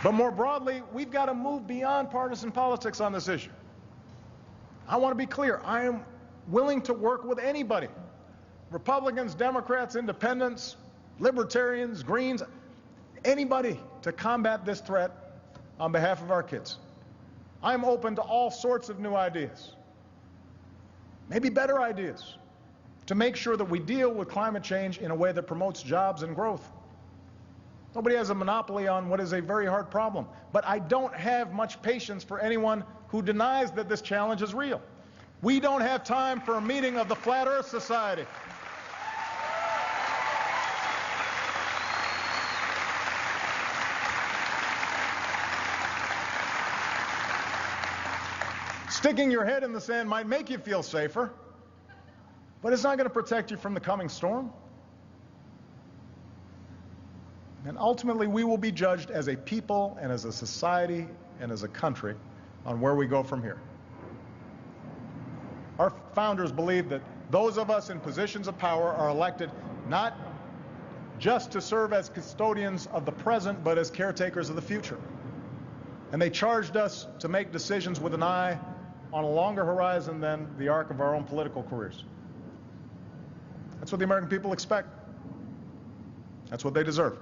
But more broadly, we've got to move beyond partisan politics on this issue. I want to be clear. I am willing to work with anybody. Republicans, Democrats, Independents, Libertarians, Greens, anybody to combat this threat on behalf of our kids. I'm open to all sorts of new ideas, maybe better ideas, to make sure that we deal with climate change in a way that promotes jobs and growth. Nobody has a monopoly on what is a very hard problem. But I don't have much patience for anyone who denies that this challenge is real. We don't have time for a meeting of the Flat Earth Society. Sticking your head in the sand might make you feel safer, but it's not going to protect you from the coming storm. And ultimately, we will be judged as a people and as a society and as a country on where we go from here. Our founders believed that those of us in positions of power are elected not just to serve as custodians of the present, but as caretakers of the future. And they charged us to make decisions with an eye on a longer horizon than the arc of our own political careers. That's what the American people expect. That's what they deserve.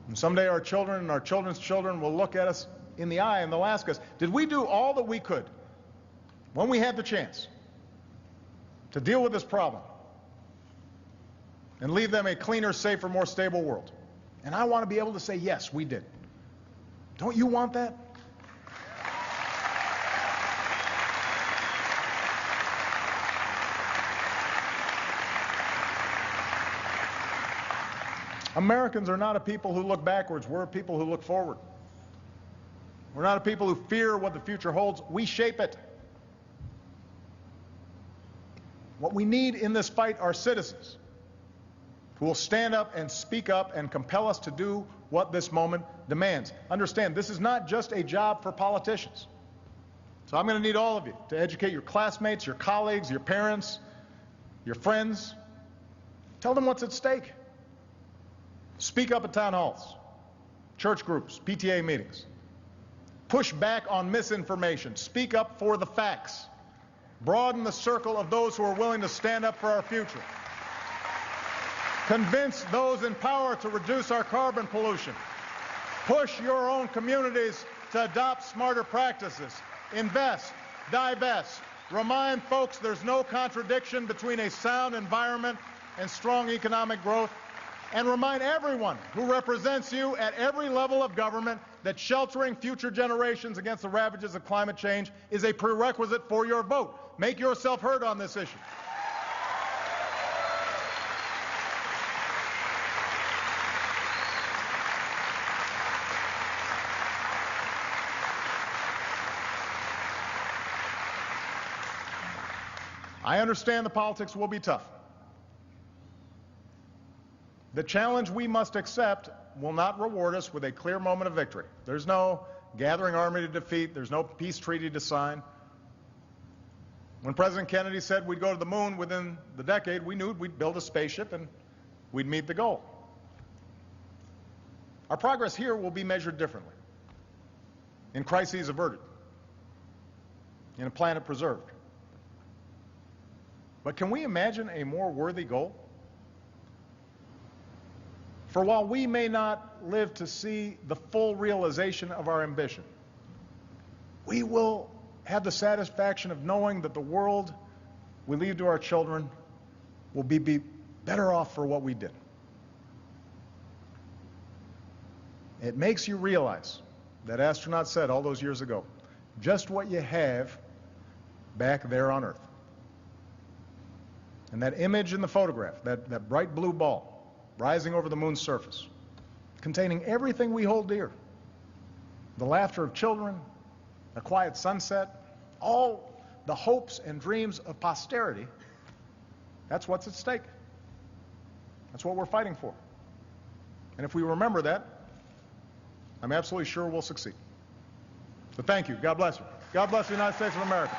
And someday our children and our children's children will look at us in the eye and they'll ask us, did we do all that we could when we had the chance to deal with this problem and leave them a cleaner, safer, more stable world? And I want to be able to say, yes, we did. Don't you want that? Americans are not a people who look backwards. We're a people who look forward. We're not a people who fear what the future holds. We shape it. What we need in this fight are citizens who will stand up and speak up and compel us to do what this moment demands. Understand, this is not just a job for politicians. So I'm going to need all of you to educate your classmates, your colleagues, your parents, your friends. Tell them what's at stake. Speak up at town halls, church groups, PTA meetings. Push back on misinformation. Speak up for the facts. Broaden the circle of those who are willing to stand up for our future. Convince those in power to reduce our carbon pollution. Push your own communities to adopt smarter practices. Invest, divest. Remind folks there's no contradiction between a sound environment and strong economic growth. And remind everyone who represents you at every level of government that sheltering future generations against the ravages of climate change is a prerequisite for your vote. Make yourself heard on this issue. I understand the politics will be tough. The challenge we must accept will not reward us with a clear moment of victory. There's no gathering army to defeat. There's no peace treaty to sign. When President Kennedy said we'd go to the moon within the decade, we knew we'd build a spaceship and we'd meet the goal. Our progress here will be measured differently. In crises averted. In a planet preserved. But can we imagine a more worthy goal? For while we may not live to see the full realization of our ambition, we will have the satisfaction of knowing that the world we leave to our children will be better off for what we did. It makes you realize, that astronaut said all those years ago, just what you have back there on Earth. And that image in the photograph, that bright blue ball, rising over the moon's surface, containing everything we hold dear. The laughter of children, a quiet sunset, all the hopes and dreams of posterity. That's what's at stake. That's what we're fighting for. And if we remember that, I'm absolutely sure we'll succeed. So thank you. God bless you. God bless the United States of America.